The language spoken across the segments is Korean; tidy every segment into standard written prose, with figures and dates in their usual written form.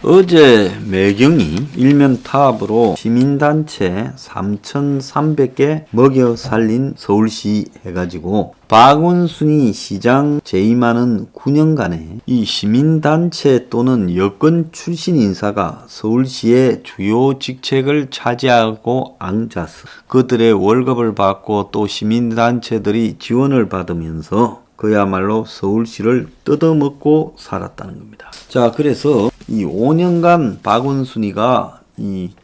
어제 매경이 일면 타압으로 시민단체 3,300개 먹여 살린 서울시 해가지고 박원순이 시장 재임하는 9년간에 이 시민단체 또는 여권 출신 인사가 서울시의 주요 직책을 차지하고 앉아서 그들의 월급을 받고 또 시민단체들이 지원을 받으면서 그야말로 서울시를 뜯어먹고 살았다는 겁니다. 자, 그래서 이 5년간 박원순이가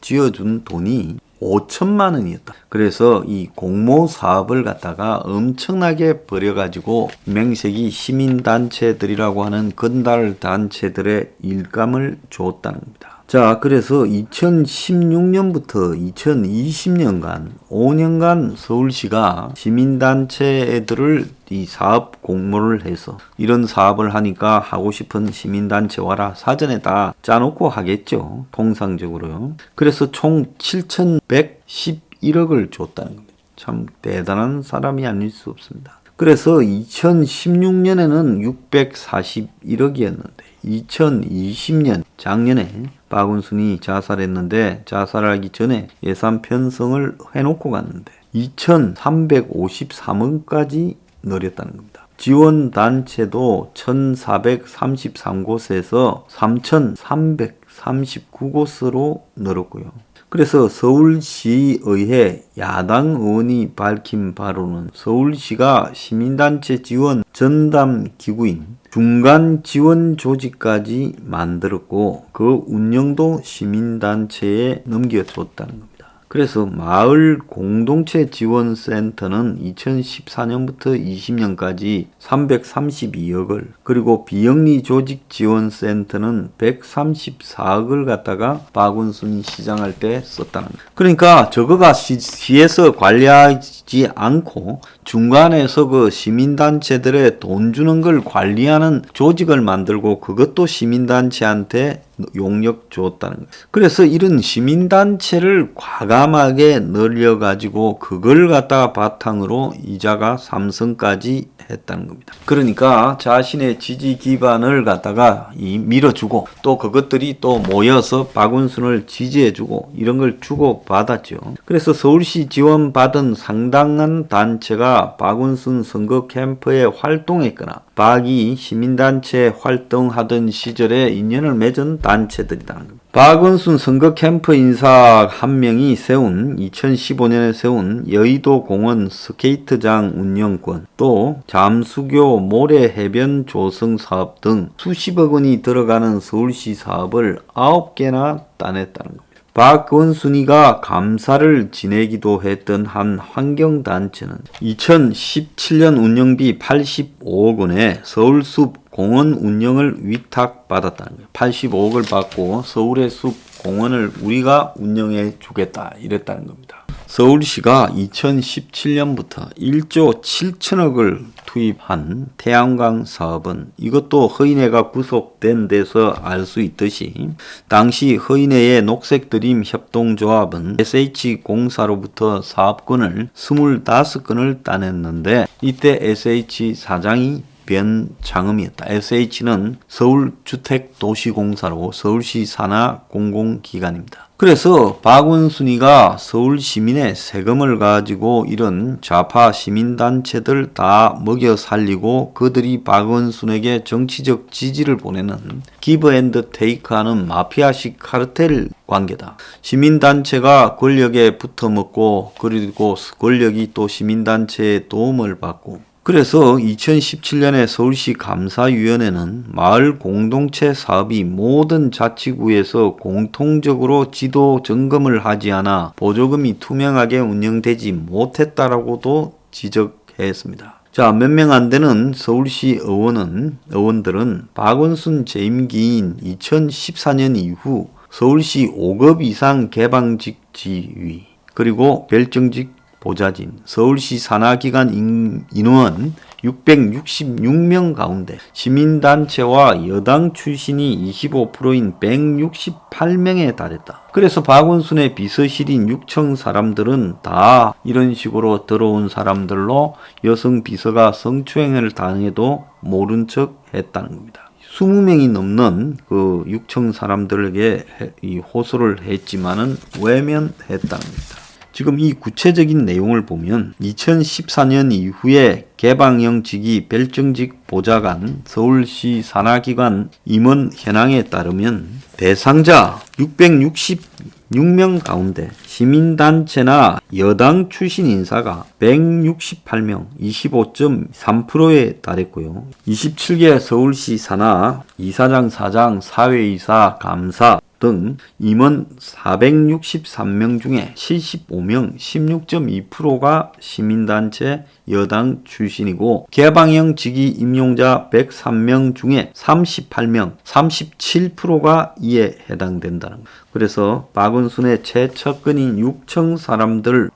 쥐어준 돈이 5천만 원이었다. 그래서 이 공모 사업을 갖다가 엄청나게 벌여가지고 맹색이 시민단체들이라고 하는 건달 단체들의 일감을 줬다는 겁니다. 자, 그래서 2016년부터 2020년간 5년간 서울시가 시민단체들을 이 사업 공모를 해서 이런 사업을 하니까 하고 싶은 시민단체 와라 사전에 다 짜놓고 하겠죠. 통상적으로요. 그래서 총 7,111억을 줬다는 겁니다. 참 대단한 사람이 아닐 수 없습니다. 그래서 2016년에는 641억이었는데 2020년 작년에 박원순이 자살했는데 자살하기 전에 예산 편성을 해놓고 갔는데 2,353억까지 늘렸다는 겁니다. 지원 단체도 1,433곳에서 3,339곳으로 늘었고요. 그래서 서울시의회 야당 의원이 밝힌 바로는 서울시가 시민단체 지원 전담 기구인 중간 지원 조직까지 만들었고 그 운영도 시민단체에 넘겨줬다는 겁니다. 그래서 마을 공동체 지원센터는 2014년부터 20년까지 332억을 그리고 비영리 조직 지원센터는 134억을 갖다가 박원순이 시장할 때 썼다는 거예요. 그러니까 저거가 시에서 관리하지 않고 중간에서 그 시민단체들의 돈 주는 걸 관리하는 조직을 만들고 그것도 시민단체한테 용역 줬다는 거예요. 그래서 이런 시민단체를 과감하게 늘려가지고 그걸 갖다가 바탕으로 이자가 3성까지 했다는 겁니다. 그러니까 자신의 지지 기반을 갖다가 밀어주고 또 그것들이 또 모여서 박원순을 지지해주고 이런 걸 주고 받았죠. 그래서 서울시 지원받은 상당한 단체가 박원순 선거 캠프에 활동했거나 박이 시민단체 활동하던 시절에 인연을 맺은 단체들이라는 겁니다. 박원순 선거 캠프 인사 한 명이 2015년에 세운 여의도 공원 스케이트장 운영권, 또 잠수교 모래 해변 조성 사업 등 수십억 원이 들어가는 서울시 사업을 9개나 따냈다는 겁니다. 박원순이가 감사를 지내기도 했던 한 환경단체는 2017년 운영비 85억 원에 서울숲 공원 운영을 위탁받았다는 거예요. 85억을 받고 서울의 숲 공원을 우리가 운영해 주겠다 이랬다는 겁니다. 서울시가 2017년부터 1조 7천억을 투입한 태양광 사업은 이것도 허인회가 구속된 데서 알 수 있듯이 당시 허인회의 녹색드림 협동조합은 SH공사로부터 사업권을 25건을 따냈는데 이때 SH 사장이 변장음이었다. SH는 서울주택도시공사로 서울시 산하 공공기관입니다. 그래서 박원순이가 서울 시민의 세금을 가지고 이런 좌파 시민단체들 다 먹여 살리고 그들이 박원순에게 정치적 지지를 보내는 기브 앤드 테이크하는 마피아식 카르텔 관계다. 시민단체가 권력에 붙어먹고 그리고 권력이 또 시민단체의 도움을 받고 그래서 2017년에 서울시 감사위원회는 마을 공동체 사업이 모든 자치구에서 공통적으로 지도 점검을 하지 않아 보조금이 투명하게 운영되지 못했다라고도 지적했습니다. 자, 몇 명 안 되는 서울시 의원들은 박원순 재임기인 2014년 이후 서울시 5급 이상 개방직 지위 그리고 별정직 보좌진, 서울시 산하기관 인원 666명 가운데 시민단체와 여당 출신이 25%인 168명에 달했다. 그래서 박원순의 비서실인 6청 사람들은 다 이런 식으로 들어온 사람들로 여성 비서가 성추행을 당해도 모른 척 했다는 겁니다. 20명이 넘는 그 6청 사람들에게 이 호소를 했지만은 외면했다는 겁니다. 지금 이 구체적인 내용을 보면 2014년 이후에 개방형 직위 별정직 보좌관 서울시 산하기관 임원 현황에 따르면 대상자 666명 가운데 시민단체나 여당 출신 인사가 168명, 25.3%에 달했고요. 27개 서울시 산하 이사장, 사장, 사회이사, 감사 등 임원 463명 중에 75명, 16.2%가 시민단체 여당 출신이고 개방형 직위 임용자 103명 중에 38명, 37%가 이에 해당된다는 거예요. 그래서 박원순의 최측근인 6청 사람들은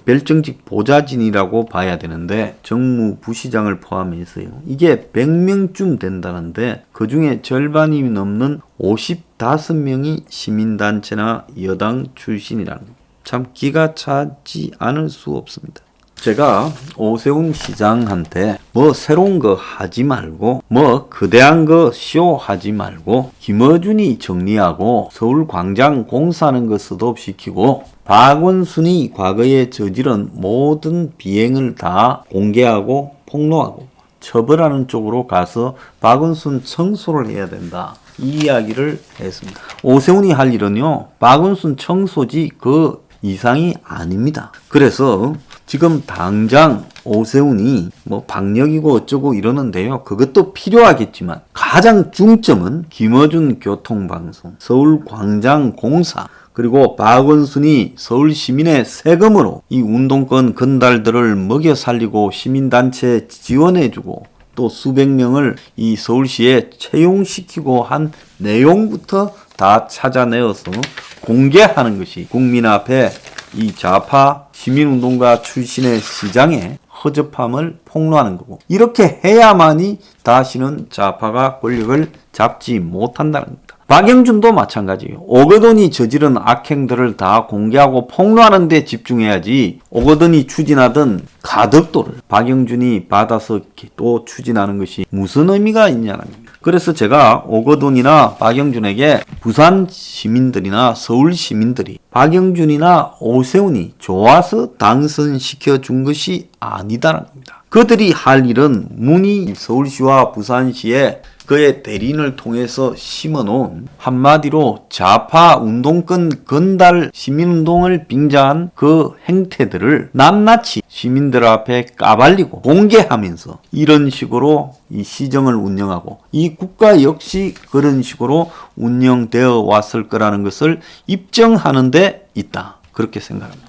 별정직 보좌진이라고 봐야 되는데 정무부시장을 포함해서요. 이게 100명쯤 된다는데 그중에 절반이 넘는 55명이 시민단체나 여당 출신이라는 거예요. 참 기가 차지 않을 수 없습니다. 제가 오세훈 시장한테 뭐 새로운 거 하지 말고 뭐 거대한 거 쇼하지 말고 김어준이 정리하고 서울광장 공사하는 거 스톱시키고 박원순이 과거에 저지른 모든 비행을 다 공개하고 폭로하고 처벌하는 쪽으로 가서 박원순 청소를 해야 된다. 이 이야기를 했습니다. 오세훈이 할 일은요. 박원순 청소지 그 이상이 아닙니다. 그래서 지금 당장 오세훈이 뭐 방역이고 어쩌고 이러는데요. 그것도 필요하겠지만 가장 중점은 김어준 교통방송, 서울광장 공사, 그리고 박원순이 서울 시민의 세금으로 이 운동권 건달들을 먹여 살리고 시민단체 지원해주고 또 수백 명을 이 서울시에 채용시키고 한 내용부터 다 찾아내어서 공개하는 것이 국민 앞에 이 좌파 시민운동가 출신의 시장의 허접함을 폭로하는 거고 이렇게 해야만이 다시는 좌파가 권력을 잡지 못한다는 겁니다. 박영준도 마찬가지예요. 오거돈이 저지른 악행들을 다 공개하고 폭로하는 데 집중해야지 오거돈이 추진하던 가덕도를 박영준이 받아서 또 추진하는 것이 무슨 의미가 있냐는 겁니다. 그래서 제가 오거돈이나 박영준에게 부산 시민들이나 서울 시민들이 박영준이나 오세훈이 좋아서 당선시켜 준 것이 아니다라는 겁니다. 그들이 할 일은 문희 서울시와 부산시에 그의 대리인을 통해서 심어놓은 한마디로 좌파 운동권 건달 시민운동을 빙자한 그 행태들을 낱낱이 시민들 앞에 까발리고 공개하면서 이런 식으로 이 시정을 운영하고 이 국가 역시 그런 식으로 운영되어 왔을 거라는 것을 입증하는 데 있다. 그렇게 생각합니다.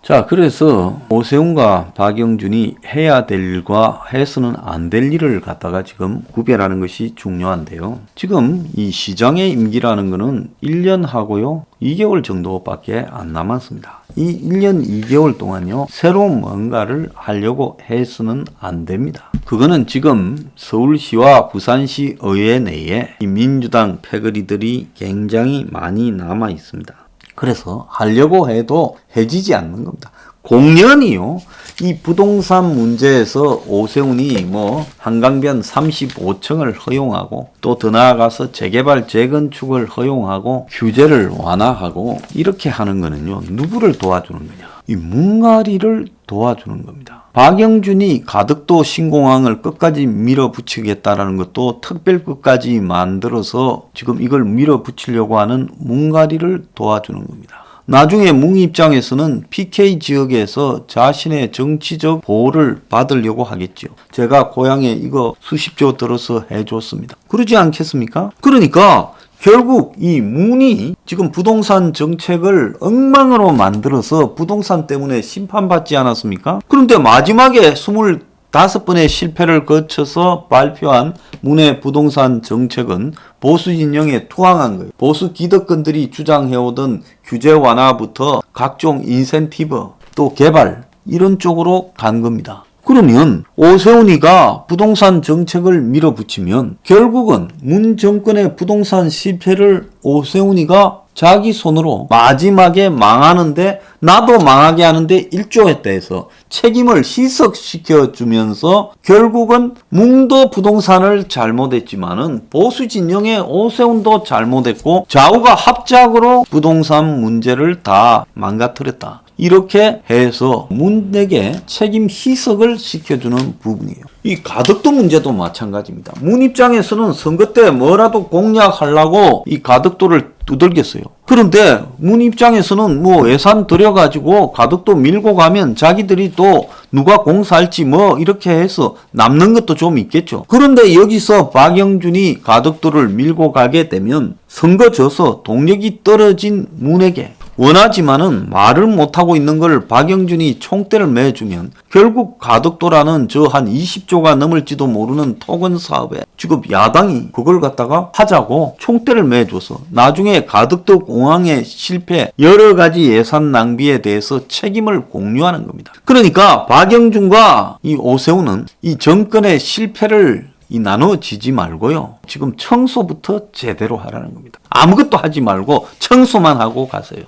자, 그래서 오세훈과 박영준이 해야 될 일과 해서는 안 될 일을 갖다가 지금 구별하는 것이 중요한데요. 지금 이 시장의 임기라는 것은 1년 하고요. 2개월 정도밖에 안 남았습니다. 이 1년 2개월 동안요. 새로운 뭔가를 하려고 해서는 안 됩니다. 그거는 지금 서울시와 부산시 의회 내에 이 민주당 패거리들이 굉장히 많이 남아 있습니다. 그래서 하려고 해도 해지지 않는 겁니다. 공연이요. 이 부동산 문제에서 오세훈이 뭐 한강변 35층을 허용하고 또 더 나아가서 재개발 재건축을 허용하고 규제를 완화하고 이렇게 하는 거는요. 누구를 도와주는 거냐. 이 뭉가리를 도와주는 겁니다. 박영준이 가덕도 신공항을 끝까지 밀어붙이겠다라는 것도 특별급까지 만들어서 지금 이걸 밀어붙이려고 하는 뭉가리를 도와주는 겁니다. 나중에 뭉 입장에서는 PK 지역에서 자신의 정치적 보호를 받으려고 하겠죠. 제가 고향에 이거 수십조 들어서 해줬습니다. 그러지 않겠습니까? 그러니까 결국 이 문이 지금 부동산 정책을 엉망으로 만들어서 부동산 때문에 심판받지 않았습니까? 그런데 마지막에 25번의 실패를 거쳐서 발표한 문의 부동산 정책은 보수 진영에 투항한 거예요. 보수 기득권들이 주장해오던 규제 완화부터 각종 인센티브 또 개발 이런 쪽으로 간 겁니다. 그러면 오세훈이가 부동산 정책을 밀어붙이면 결국은 문 정권의 부동산 실패를 오세훈이가 자기 손으로 마지막에 망하는데 나도 망하게 하는데 일조했다 해서 책임을 희석시켜주면서 결국은 뭉도 부동산을 잘못했지만은 보수 진영의 오세훈도 잘못했고 좌우가 합작으로 부동산 문제를 다 망가뜨렸다. 이렇게 해서 문에게 책임 희석을 시켜주는 부분이에요. 이 가덕도 문제도 마찬가지입니다. 문 입장에서는 선거 때 뭐라도 공략하려고 이 가덕도를 두들겼어요. 그런데 문 입장에서는 뭐 예산 들여가지고 가덕도 밀고 가면 자기들이 또 누가 공사할지 뭐 이렇게 해서 남는 것도 좀 있겠죠. 그런데 여기서 박영준이 가덕도를 밀고 가게 되면 선거 져서 동력이 떨어진 문에게 원하지만은 말을 못하고 있는 걸 박영준이 총대를 매주면 결국 가덕도라는 저 한 20조가 넘을지도 모르는 토건 사업에 지금 야당이 그걸 갖다가 하자고 총대를 매줘서 나중에 가덕도 공항의 실패 여러 가지 예산 낭비에 대해서 책임을 공유하는 겁니다. 그러니까 박영준과 이 오세훈은 이 정권의 실패를 나눠지지 말고요. 지금 청소부터 제대로 하라는 겁니다. 아무것도 하지 말고 청소만 하고 가세요.